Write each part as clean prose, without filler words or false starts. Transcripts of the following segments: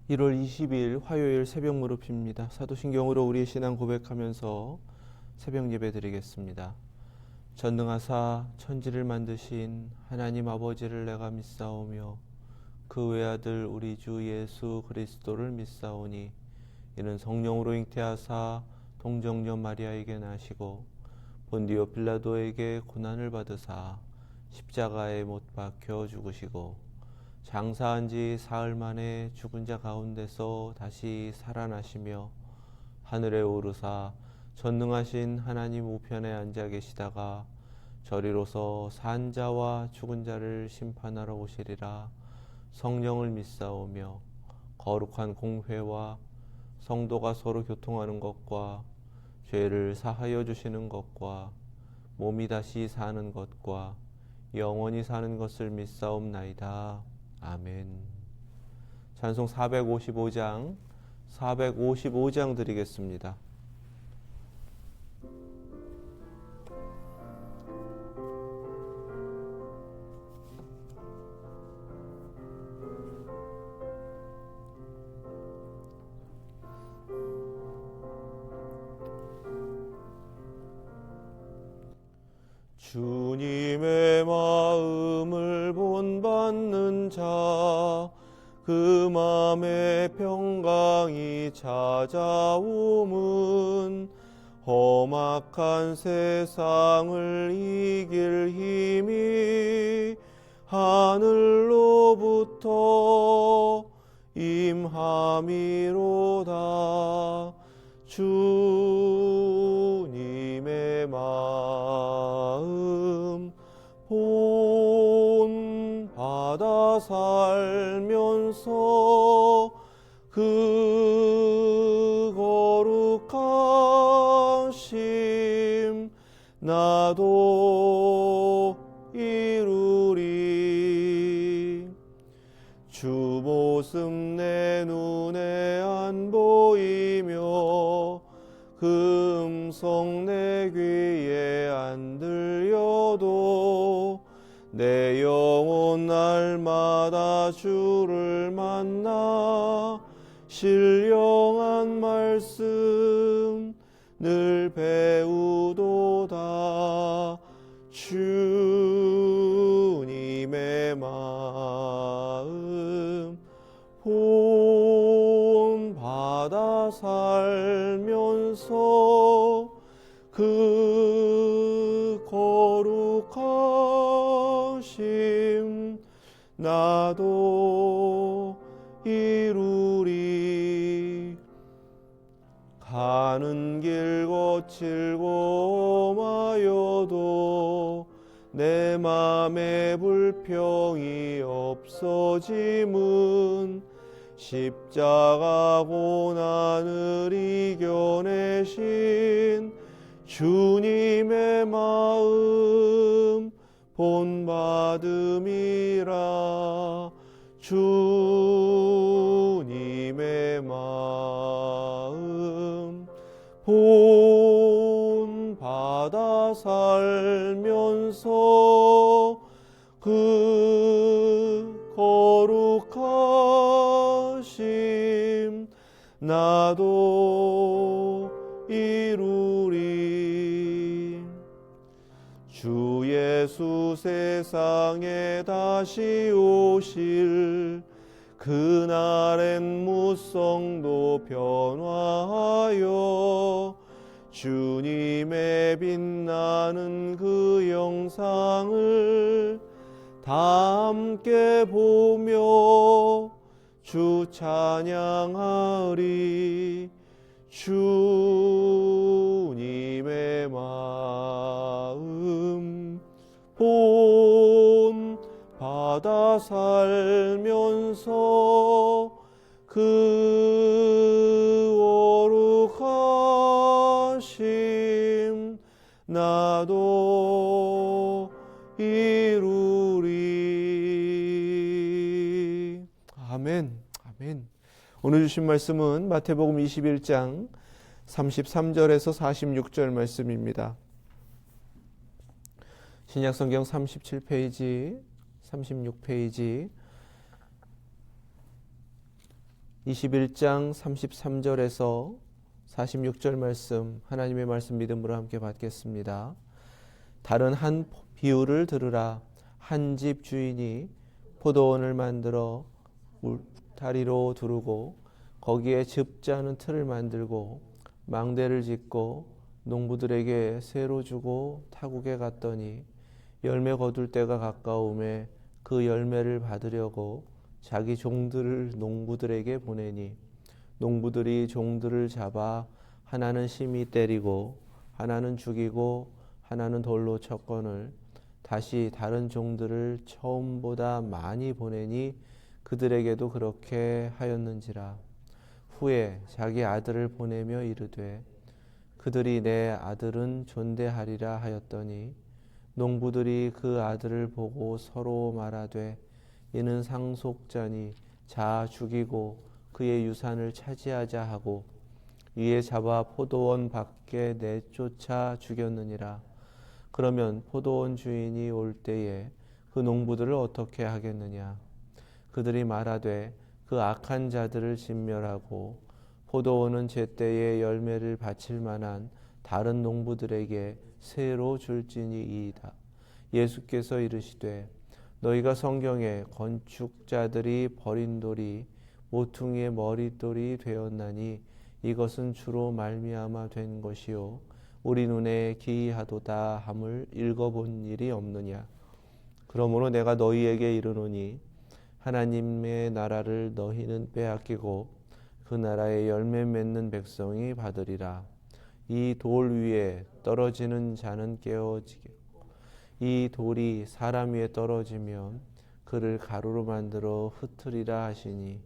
1월 20일 화요일 새벽 무릎입니다. 사도신경으로 우리의 신앙 고백하면서 새벽 예배 드리겠습니다. 전능하사 천지를 만드신 하나님 아버지를 내가 믿사오며 그 외아들 우리 주 예수 그리스도를 믿사오니 이는 성령으로 잉태하사 동정녀 마리아에게 나시고 본디오 빌라도에게 고난을 받으사 십자가에 못 박혀 죽으시고 장사한 지 사흘 만에 죽은 자 가운데서 다시 살아나시며 하늘에 오르사 전능하신 하나님 우편에 앉아 계시다가 저리로서 산 자와 죽은 자를 심판하러 오시리라. 성령을 믿사오며 거룩한 공회와 성도가 서로 교통하는 것과 죄를 사하여 주시는 것과 몸이 다시 사는 것과 영원히 사는 것을 믿사옵나이다. 아멘. 찬송 455장 드리겠습니다. 주님의 마음을 본받는 자, 그 맘에 평강이 찾아옴은 험악한 세상을 이길 힘이 하늘로부터 임함이로다. 주님의 마음 본받아 살면서 그 거룩하심 나도 이루리. 주 모습 내 눈에 안 보이며 그 음성 내 귀에 안 들려도 내 영혼 날마다 주를 만나 신령한 말씀 늘 배우도다. 주님의 마음 본받아 살면서 그 거룩하심 나도 이루리. 가는 길 거칠고 험하여도 내 맘에 불평이 없어짐은 십자가 고난을 이겨내신 주님의 마음 본받음이라. 주님의 마음 본받아 살면서 그 거룩하심 나도 이루리. 주 예수 세상에 다시 오실 그날엔 무성도 변화하여 주님의 빛나는 그 영상을 다 함께 보며 주 찬양하리. 주님의 마음 본받아 살면서 그 거룩하심 나도 이루리. 아멘. 아멘. 오늘 주신 말씀은 마태복음 21장 33절에서 46절 말씀입니다. 신약성경 37페이지, 36페이지 21장 33절에서 46절 말씀, 하나님의 말씀 믿음으로 함께 받겠습니다. 다른 한 비유를 들으라. 한 집 주인이 포도원을 만들어 울타리로 두르고 거기에 즙자는 틀을 만들고 망대를 짓고 농부들에게 새로 주고 타국에 갔더니 열매 거둘 때가 가까움에 그 열매를 받으려고 자기 종들을 농부들에게 보내니 농부들이 종들을 잡아 하나는 심히 때리고 하나는 죽이고 하나는 돌로 쳤거늘 다시 다른 종들을 처음보다 많이 보내니 그들에게도 그렇게 하였는지라. 후에 자기 아들을 보내며 이르되 그들이 내 아들은 존대하리라 하였더니 농부들이 그 아들을 보고 서로 말하되 이는 상속자니 자 죽이고 그의 유산을 차지하자 하고 이에 잡아 포도원 밖에 내쫓아 죽였느니라. 그러면 포도원 주인이 올 때에 그 농부들을 어떻게 하겠느냐. 그들이 말하되 그 악한 자들을 진멸하고 포도원은 제때에 열매를 바칠 만한 다른 농부들에게 새로 줄지니이다. 예수께서 이르시되 너희가 성경에 건축자들이 버린 돌이 모퉁이의 머릿돌이 되었나니 이것은 주로 말미암아 된 것이요 우리 눈에 기이하도다 함을 읽어본 일이 없느냐. 그러므로 내가 너희에게 이르노니 하나님의 나라를 너희는 빼앗기고 그 나라의 열매 맺는 백성이 받으리라. 이 돌 위에 떨어지는 자는 깨어지게 이 돌이 사람 위에 떨어지면 그를 가루로 만들어 흩으리라 하시니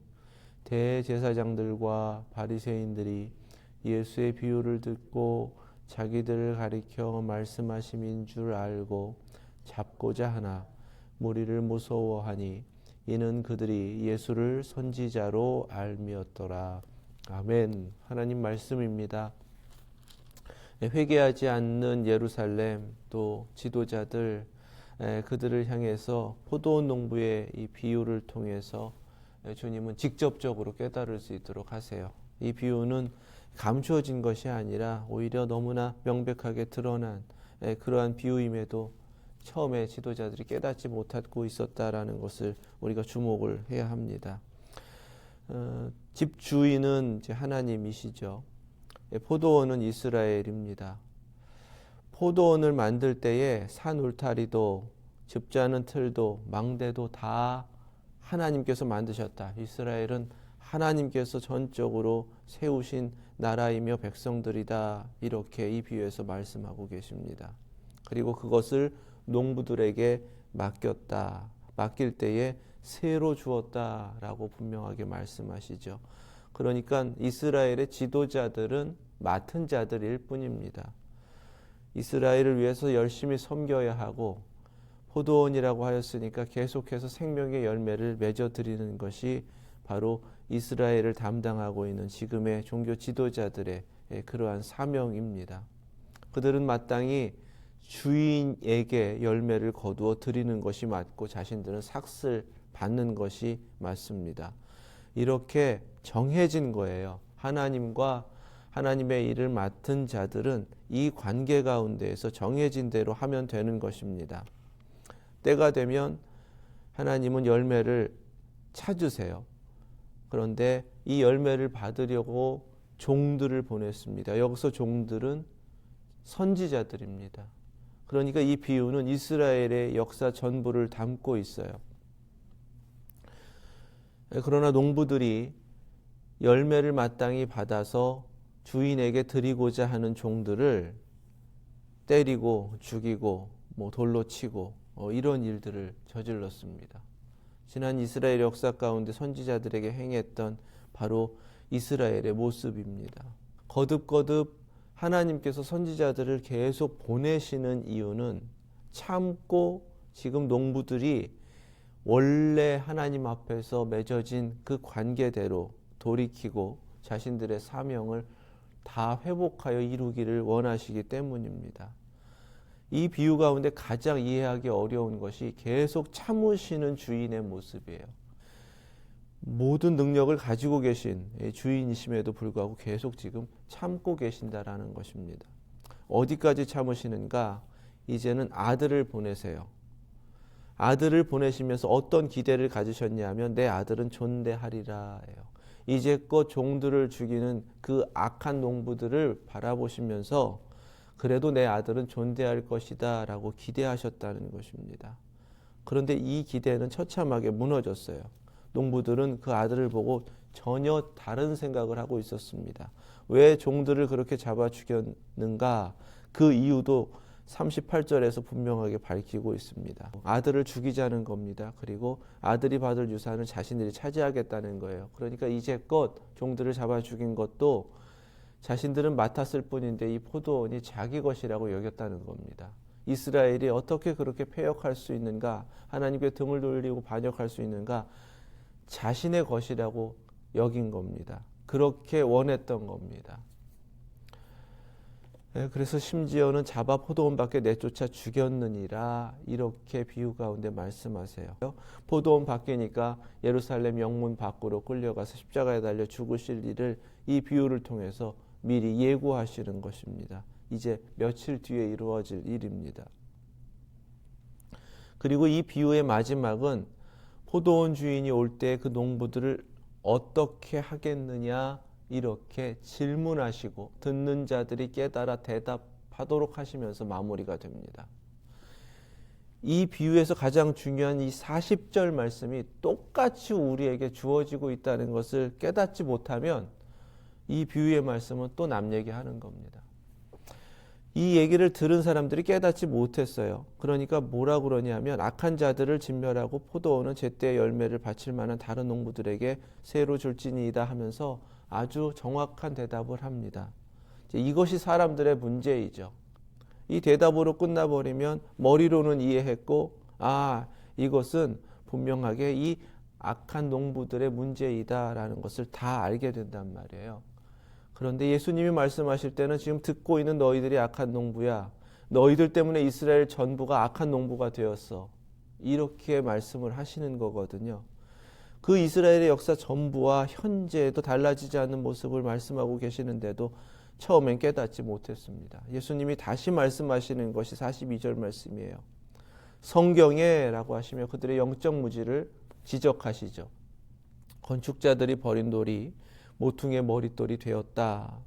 대제사장들과 바리새인들이 예수의 비유를 듣고 자기들을 가리켜 말씀하심인 줄 알고 잡고자 하나 무리를 무서워하니 이는 그들이 예수를 선지자로 알미었더라. 아멘. 하나님 말씀입니다. 회개하지 않는 예루살렘 또 지도자들 그들을 향해서 포도원 농부의 이 비유를 통해서 주님은 직접적으로 깨달을 수 있도록 하세요. 이 비유는 감추어진 것이 아니라 오히려 너무나 명백하게 드러난 그러한 비유임에도 처음에 지도자들이 깨닫지 못하고 있었다라는 것을 우리가 주목을 해야 합니다. 집 주인은 이제 하나님이시죠. 포도원은 이스라엘입니다. 포도원을 만들 때에 산 울타리도 즙자는 틀도 망대도 다 하나님께서 만드셨다. 이스라엘은 하나님께서 전적으로 세우신 나라이며 백성들이다. 이렇게 이 비유에서 말씀하고 계십니다. 그리고 그것을 농부들에게 맡겼다. 맡길 때에 새로 주었다라고 분명하게 말씀하시죠. 그러니까 이스라엘의 지도자들은 맡은 자들일 뿐입니다. 이스라엘을 위해서 열심히 섬겨야 하고 포도원이라고 하였으니까 계속해서 생명의 열매를 맺어드리는 것이 바로 이스라엘을 담당하고 있는 지금의 종교 지도자들의 그러한 사명입니다. 그들은 마땅히 주인에게 열매를 거두어 드리는 것이 맞고 자신들은 삭슬 받는 것이 맞습니다. 이렇게 정해진 거예요. 하나님과 하나님의 일을 맡은 자들은 이 관계 가운데에서 정해진 대로 하면 되는 것입니다. 때가 되면 하나님은 열매를 찾으세요. 그런데 이 열매를 받으려고 종들을 보냈습니다. 여기서 종들은 선지자들입니다. 그러니까 이 비유는 이스라엘의 역사 전부를 담고 있어요. 그러나 농부들이 열매를 마땅히 받아서 주인에게 드리고자 하는 종들을 때리고 죽이고 돌로 치고 이런 일들을 저질렀습니다. 지난 이스라엘 역사 가운데 선지자들에게 행했던 바로 이스라엘의 모습입니다. 거듭거듭 하나님께서 선지자들을 계속 보내시는 이유는 참고 지금 농부들이 원래 하나님 앞에서 맺어진 그 관계대로 돌이키고 자신들의 사명을 다 회복하여 이루기를 원하시기 때문입니다. 이 비유 가운데 가장 이해하기 어려운 것이 계속 참으시는 주인의 모습이에요. 모든 능력을 가지고 계신 주인이심에도 불구하고 계속 지금 참고 계신다라는 것입니다. 어디까지 참으시는가? 이제는 아들을 보내세요. 아들을 보내시면서 어떤 기대를 가지셨냐면 내 아들은 존대하리라 해요. 이제껏 종들을 죽이는 그 악한 농부들을 바라보시면서 그래도 내 아들은 존대할 것이다 라고 기대하셨다는 것입니다. 그런데 이 기대는 처참하게 무너졌어요. 농부들은 그 아들을 보고 전혀 다른 생각을 하고 있었습니다. 왜 종들을 그렇게 잡아 죽였는가? 그 이유도 38절에서 분명하게 밝히고 있습니다. 아들을 죽이자는 겁니다. 그리고 아들이 받을 유산을 자신들이 차지하겠다는 거예요. 그러니까 이제껏 종들을 잡아 죽인 것도 자신들은 맡았을 뿐인데 이 포도원이 자기 것이라고 여겼다는 겁니다. 이스라엘이 어떻게 그렇게 패역할 수 있는가? 하나님께 등을 돌리고 반역할 수 있는가? 자신의 것이라고 여긴 겁니다. 그렇게 원했던 겁니다. 그래서 심지어는 잡아 포도원 밖에 내쫓아 죽였느니라 이렇게 비유 가운데 말씀하세요. 포도원 밖이니까 예루살렘 영문 밖으로 끌려가서 십자가에 달려 죽으실 일을 이 비유를 통해서 미리 예고하시는 것입니다. 이제 며칠 뒤에 이루어질 일입니다. 그리고 이 비유의 마지막은 포도원 주인이 올 때 그 농부들을 어떻게 하겠느냐 이렇게 질문하시고 듣는 자들이 깨달아 대답하도록 하시면서 마무리가 됩니다. 이 비유에서 가장 중요한 이 40절 말씀이 똑같이 우리에게 주어지고 있다는 것을 깨닫지 못하면 이 비유의 말씀은 또 남 얘기하는 겁니다. 이 얘기를 들은 사람들이 깨닫지 못했어요. 그러니까 뭐라 그러냐면 악한 자들을 진멸하고 포도원은 제때 열매를 바칠 만한 다른 농부들에게 새로 줄지니이다 하면서 아주 정확한 대답을 합니다. 이것이 사람들의 문제이죠. 이 대답으로 끝나버리면 머리로는 이해했고 이것은 분명하게 이 악한 농부들의 문제이다라는 것을 다 알게 된단 말이에요. 그런데 예수님이 말씀하실 때는 지금 듣고 있는 너희들이 악한 농부야. 너희들 때문에 이스라엘 전부가 악한 농부가 되었어. 이렇게 말씀을 하시는 거거든요. 그 이스라엘의 역사 전부와 현재에도 달라지지 않는 모습을 말씀하고 계시는데도 처음엔 깨닫지 못했습니다. 예수님이 다시 말씀하시는 것이 42절 말씀이에요. 성경에 라고 하시며 그들의 영적 무지를 지적하시죠. 건축자들이 버린 돌이 모퉁이의 머릿돌이 되었다.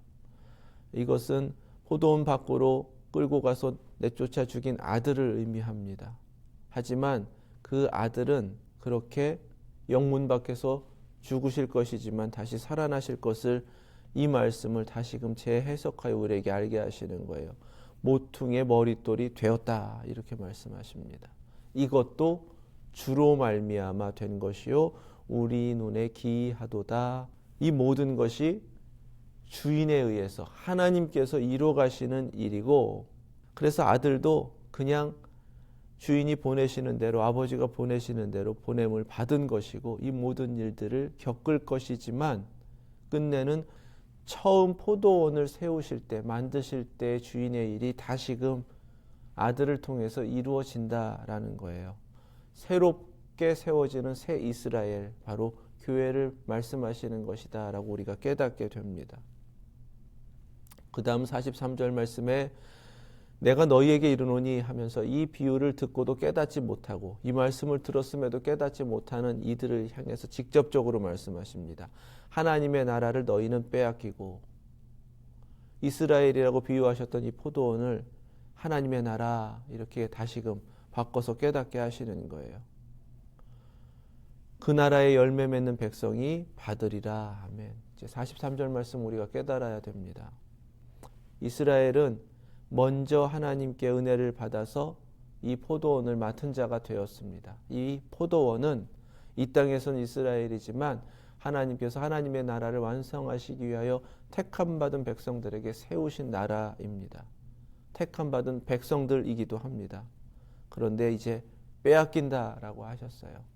이것은 포도원 밖으로 끌고 가서 내쫓아 죽인 아들을 의미합니다. 하지만 그 아들은 그렇게 영문 밖에서 죽으실 것이지만 다시 살아나실 것을 이 말씀을 다시금 재해석하여 우리에게 알게 하시는 거예요. 모퉁이의 머릿돌이 되었다 이렇게 말씀하십니다. 이것도 주로 말미암아 된 것이요 우리 눈에 기이하도다. 이 모든 것이 주인에 의해서 하나님께서 이루어 가시는 일이고 그래서 아들도 그냥 주인이 보내시는 대로 아버지가 보내시는 대로 보냄을 받은 것이고 이 모든 일들을 겪을 것이지만 끝내는 처음 포도원을 세우실 때 만드실 때 주인의 일이 다시금 아들을 통해서 이루어진다라는 거예요. 새롭게 세워지는 새 이스라엘 바로 교회를 말씀하시는 것이다 라고 우리가 깨닫게 됩니다. 그 다음 43절 말씀에 내가 너희에게 이르노니 하면서 이 비유를 듣고도 깨닫지 못하고 이 말씀을 들었음에도 깨닫지 못하는 이들을 향해서 직접적으로 말씀하십니다. 하나님의 나라를 너희는 빼앗기고 이스라엘이라고 비유하셨던 이 포도원을 하나님의 나라 이렇게 다시금 바꿔서 깨닫게 하시는 거예요. 그 나라의 열매 맺는 백성이 받으리라. 아멘. 이제 43절 말씀 우리가 깨달아야 됩니다. 이스라엘은 먼저 하나님께 은혜를 받아서 이 포도원을 맡은 자가 되었습니다. 이 포도원은 이 땅에선 이스라엘이지만 하나님께서 하나님의 나라를 완성하시기 위하여 택함받은 백성들에게 세우신 나라입니다. 택함받은 백성들이기도 합니다. 그런데 이제 빼앗긴다라고 하셨어요.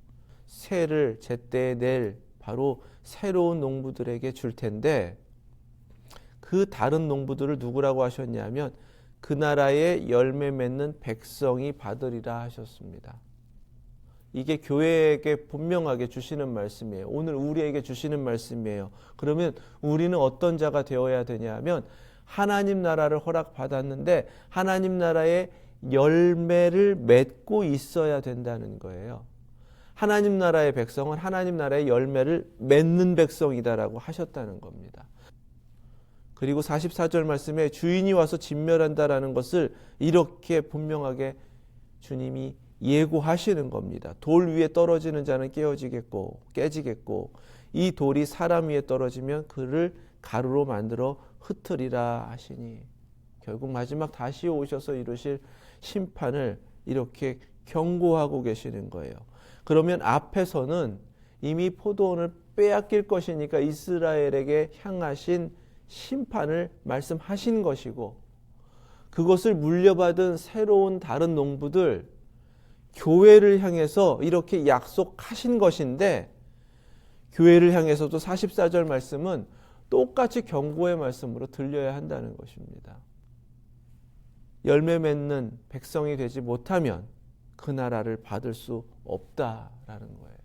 새를 제때에 낼 바로 새로운 농부들에게 줄 텐데 그 다른 농부들을 누구라고 하셨냐면 그 나라의 열매 맺는 백성이 받으리라 하셨습니다. 이게 교회에게 분명하게 주시는 말씀이에요. 오늘 우리에게 주시는 말씀이에요. 그러면 우리는 어떤 자가 되어야 되냐 하면 하나님 나라를 허락받았는데 하나님 나라의 열매를 맺고 있어야 된다는 거예요. 하나님 나라의 백성은 하나님 나라의 열매를 맺는 백성이다라고 하셨다는 겁니다. 그리고 44절 말씀에 주인이 와서 진멸한다라는 것을 이렇게 분명하게 주님이 예고하시는 겁니다. 돌 위에 떨어지는 자는 깨지겠고 이 돌이 사람 위에 떨어지면 그를 가루로 만들어 흩으리라 하시니 결국 마지막 다시 오셔서 이루실 심판을 이렇게 경고하고 계시는 거예요. 그러면 앞에서는 이미 포도원을 빼앗길 것이니까 이스라엘에게 향하신 심판을 말씀하신 것이고 그것을 물려받은 새로운 다른 농부들 교회를 향해서 이렇게 약속하신 것인데 교회를 향해서도 44절 말씀은 똑같이 경고의 말씀으로 들려야 한다는 것입니다. 열매 맺는 백성이 되지 못하면 그 나라를 받을 수 없다라는 거예요.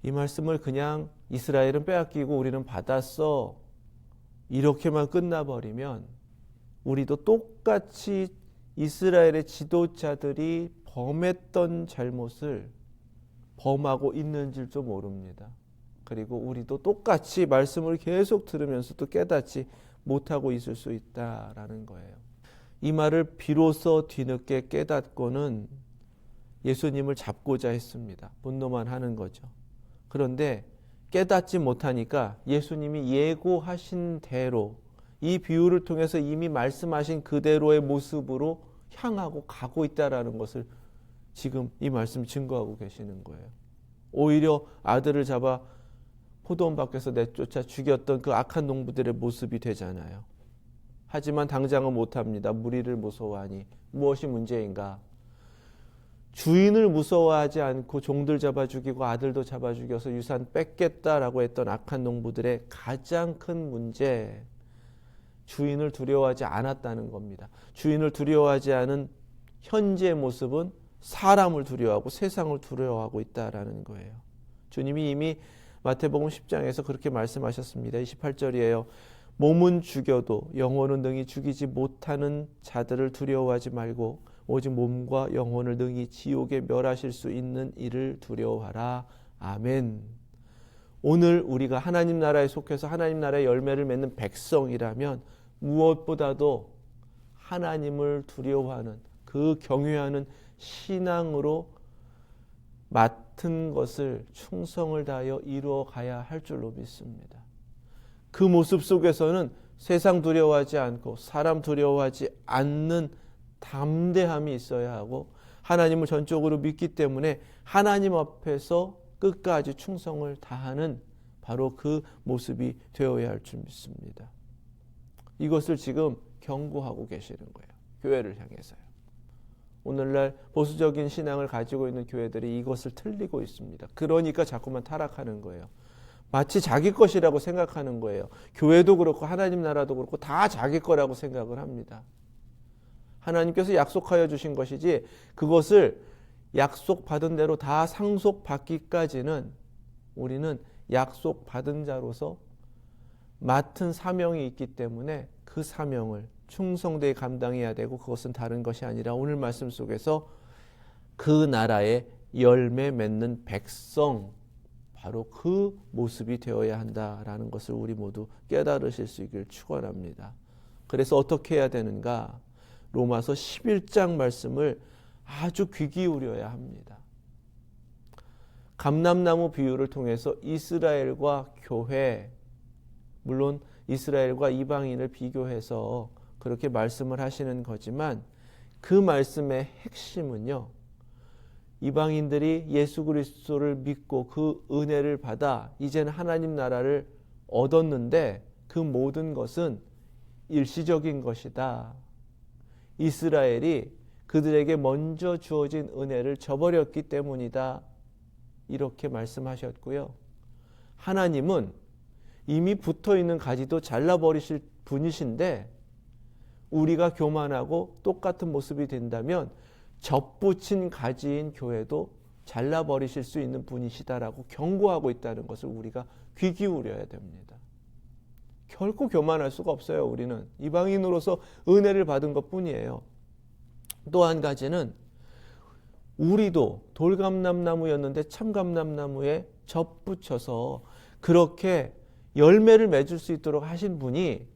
이 말씀을 그냥 이스라엘은 빼앗기고 우리는 받았어 이렇게만 끝나버리면 우리도 똑같이 이스라엘의 지도자들이 범했던 잘못을 범하고 있는 줄도 모릅니다. 그리고 우리도 똑같이 말씀을 계속 들으면서도 깨닫지 못하고 있을 수 있다라는 거예요. 이 말을 비로소 뒤늦게 깨닫고는 예수님을 잡고자 했습니다. 분노만 하는 거죠. 그런데 깨닫지 못하니까 예수님이 예고하신 대로 이 비유를 통해서 이미 말씀하신 그대로의 모습으로 향하고 가고 있다라는 것을 지금 이 말씀 증거하고 계시는 거예요. 오히려 아들을 잡아 포도원 밖에서 내쫓아 죽였던 그 악한 농부들의 모습이 되잖아요. 하지만 당장은 못합니다. 무리를 무서워하니 무엇이 문제인가? 주인을 무서워하지 않고 종들 잡아 죽이고 아들도 잡아 죽여서 유산 뺏겠다라고 했던 악한 농부들의 가장 큰 문제, 주인을 두려워하지 않았다는 겁니다. 주인을 두려워하지 않은 현재의 모습은 사람을 두려워하고 세상을 두려워하고 있다라는 거예요. 주님이 이미 마태복음 10장에서 그렇게 말씀하셨습니다. 28절이에요. 몸은 죽여도 영혼은 능히 죽이지 못하는 자들을 두려워하지 말고 오직 몸과 영혼을 능히 지옥에 멸하실 수 있는 이를 두려워하라. 아멘. 오늘 우리가 하나님 나라에 속해서 하나님 나라의 열매를 맺는 백성이라면 무엇보다도 하나님을 두려워하는 그 경외하는 신앙으로 맡은 것을 충성을 다하여 이루어 가야 할 줄로 믿습니다. 그 모습 속에서는 세상 두려워하지 않고 사람 두려워하지 않는 담대함이 있어야 하고 하나님을 전적으로 믿기 때문에 하나님 앞에서 끝까지 충성을 다하는 바로 그 모습이 되어야 할 줄 믿습니다. 이것을 지금 경고하고 계시는 거예요. 교회를 향해서요. 오늘날 보수적인 신앙을 가지고 있는 교회들이 이것을 틀리고 있습니다. 그러니까 자꾸만 타락하는 거예요. 마치 자기 것이라고 생각하는 거예요. 교회도 그렇고 하나님 나라도 그렇고 다 자기 거라고 생각을 합니다. 하나님께서 약속하여 주신 것이지 그것을 약속받은 대로 다 상속받기까지는 우리는 약속받은 자로서 맡은 사명이 있기 때문에 그 사명을 충성되게 감당해야 되고 그것은 다른 것이 아니라 오늘 말씀 속에서 그 나라의 열매 맺는 백성 바로 그 모습이 되어야 한다라는 것을 우리 모두 깨달으실 수 있기를 축원합니다. 그래서 어떻게 해야 되는가? 로마서 11장 말씀을 아주 귀 기울여야 합니다. 감람나무 비유를 통해서 이스라엘과 교회, 물론 이스라엘과 이방인을 비교해서 그렇게 말씀을 하시는 거지만 그 말씀의 핵심은요. 이방인들이 예수 그리스도를 믿고 그 은혜를 받아 이제는 하나님 나라를 얻었는데 그 모든 것은 일시적인 것이다. 이스라엘이 그들에게 먼저 주어진 은혜를 저버렸기 때문이다. 이렇게 말씀하셨고요. 하나님은 이미 붙어있는 가지도 잘라버리실 분이신데 우리가 교만하고 똑같은 모습이 된다면 접붙인 가지인 교회도 잘라버리실 수 있는 분이시다라고 경고하고 있다는 것을 우리가 귀 기울여야 됩니다. 결코 교만할 수가 없어요. 우리는 이방인으로서 은혜를 받은 것뿐이에요. 또 한 가지는 우리도 돌감람나무였는데 참감람나무에 접붙여서 그렇게 열매를 맺을 수 있도록 하신 분이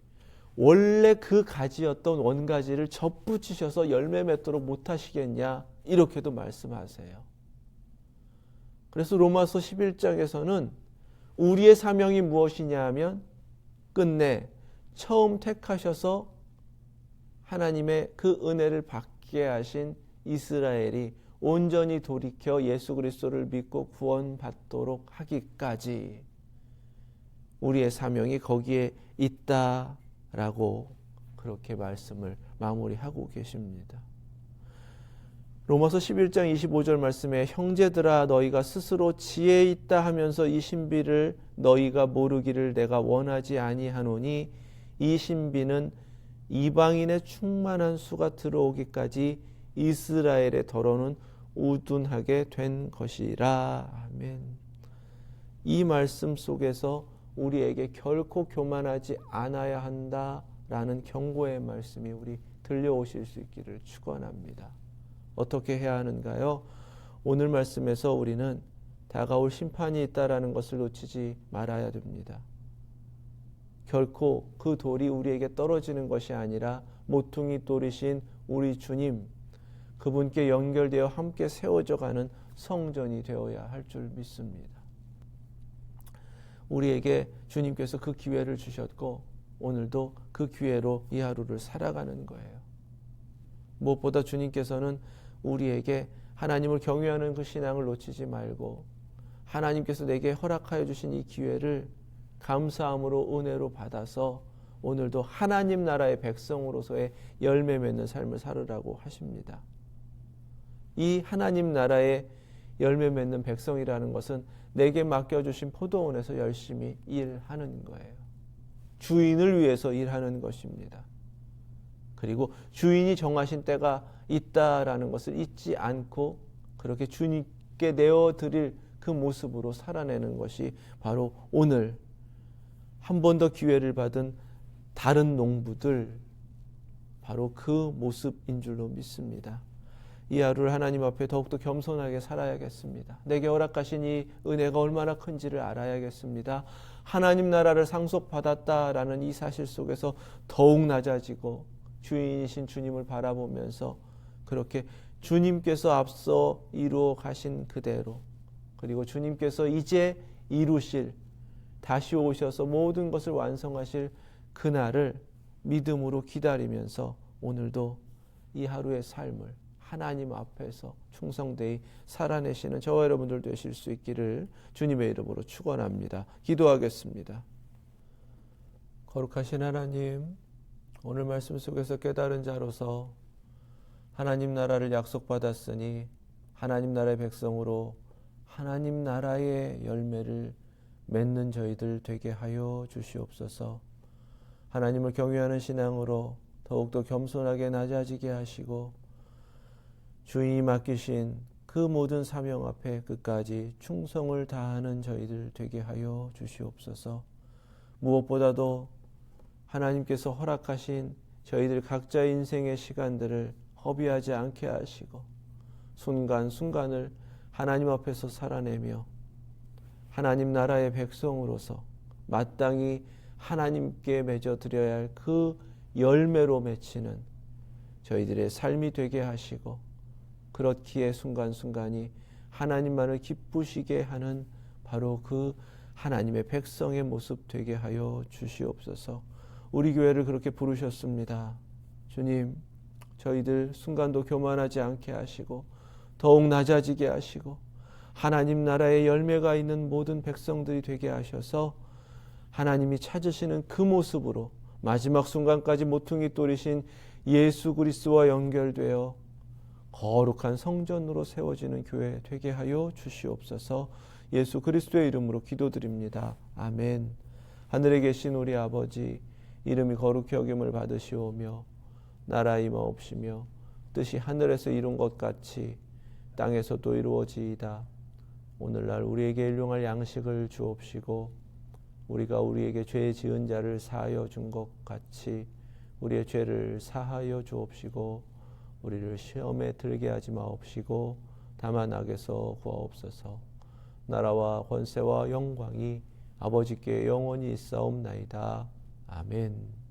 원래 그 가지였던 원가지를 접붙이셔서 열매 맺도록 못하시겠냐, 이렇게도 말씀하세요. 그래서 로마서 11장에서는 우리의 사명이 무엇이냐 하면 끝내 처음 택하셔서 하나님의 그 은혜를 받게 하신 이스라엘이 온전히 돌이켜 예수 그리스도를 믿고 구원받도록 하기까지 우리의 사명이 거기에 있다라고 그렇게 말씀을 마무리하고 계십니다. 로마서 11장 25절 말씀에 형제들아 너희가 스스로 지혜 있다 하면서 이 신비를 너희가 모르기를 내가 원하지 아니하노니 이 신비는 이방인의 충만한 수가 들어오기까지 이스라엘의 더러는 우둔하게 된 것이라. 아멘. 이 말씀 속에서 우리에게 결코 교만하지 않아야 한다라는 경고의 말씀이 우리 들려오실 수 있기를 축원합니다. 어떻게 해야 하는가요? 오늘 말씀에서 우리는 다가올 심판이 있다라는 것을 놓치지 말아야 됩니다. 결코 그 돌이 우리에게 떨어지는 것이 아니라 모퉁이 돌이신 우리 주님, 그분께 연결되어 함께 세워져 가는 성전이 되어야 할 줄 믿습니다. 우리에게 주님께서 그 기회를 주셨고 오늘도 그 기회로 이 하루를 살아가는 거예요. 무엇보다 주님께서는 우리에게 하나님을 경외하는 그 신앙을 놓치지 말고 하나님께서 내게 허락하여 주신 이 기회를 감사함으로 은혜로 받아서 오늘도 하나님 나라의 백성으로서의 열매 맺는 삶을 살으라고 하십니다. 이 하나님 나라의 열매 맺는 백성이라는 것은 내게 맡겨주신 포도원에서 열심히 일하는 거예요. 주인을 위해서 일하는 것입니다. 그리고 주인이 정하신 때가 있다라는 것을 잊지 않고 그렇게 주님께 내어드릴 그 모습으로 살아내는 것이 바로 오늘 한 번 더 기회를 받은 다른 농부들, 바로 그 모습인 줄로 믿습니다. 이 하루를 하나님 앞에 더욱더 겸손하게 살아야겠습니다. 내게 허락하신 이 은혜가 얼마나 큰지를 알아야겠습니다. 하나님 나라를 상속받았다라는 이 사실 속에서 더욱 낮아지고 주인이신 주님을 바라보면서 그렇게 주님께서 앞서 이루어 가신 그대로, 그리고 주님께서 이제 이루실, 다시 오셔서 모든 것을 완성하실 그날을 믿음으로 기다리면서 오늘도 이 하루의 삶을 하나님 앞에서 충성되이 살아내시는 저와 여러분들 되실 수 있기를 주님의 이름으로 축원합니다. 기도하겠습니다. 거룩하신 하나님, 오늘 말씀 속에서 깨달은 자로서 하나님 나라를 약속받았으니 하나님 나라의 백성으로 하나님 나라의 열매를 맺는 저희들 되게 하여 주시옵소서. 하나님을 경외하는 신앙으로 더욱더 겸손하게 낮아지게 하시고 주인이 맡기신 그 모든 사명 앞에 끝까지 충성을 다하는 저희들 되게 하여 주시옵소서. 무엇보다도 하나님께서 허락하신 저희들 각자의 인생의 시간들을 허비하지 않게 하시고 순간순간을 하나님 앞에서 살아내며 하나님 나라의 백성으로서 마땅히 하나님께 맺어드려야 할 그 열매로 맺히는 저희들의 삶이 되게 하시고 그렇기에 순간순간이 하나님만을 기쁘시게 하는 바로 그 하나님의 백성의 모습 되게 하여 주시옵소서. 우리 교회를 그렇게 부르셨습니다. 주님, 저희들 순간도 교만하지 않게 하시고 더욱 낮아지게 하시고 하나님 나라의 열매가 있는 모든 백성들이 되게 하셔서 하나님이 찾으시는 그 모습으로 마지막 순간까지 모퉁이 돌이신 예수 그리스도와 연결되어 거룩한 성전으로 세워지는 교회 되게 하여 주시옵소서. 예수 그리스도의 이름으로 기도드립니다. 아멘. 하늘에 계신 우리 아버지, 이름이 거룩히 여김을 받으시오며 나라 임하옵시며 뜻이 하늘에서 이룬 것 같이 땅에서도 이루어지이다. 오늘날 우리에게 일용할 양식을 주옵시고 우리가 우리에게 죄 지은 자를 사하여 준 것 같이 우리의 죄를 사하여 주옵시고 우리를 시험에 들게 하지 마옵시고 다만 악에서 구하옵소서. 나라와 권세와 영광이 아버지께 영원히 있사옵나이다. 아멘.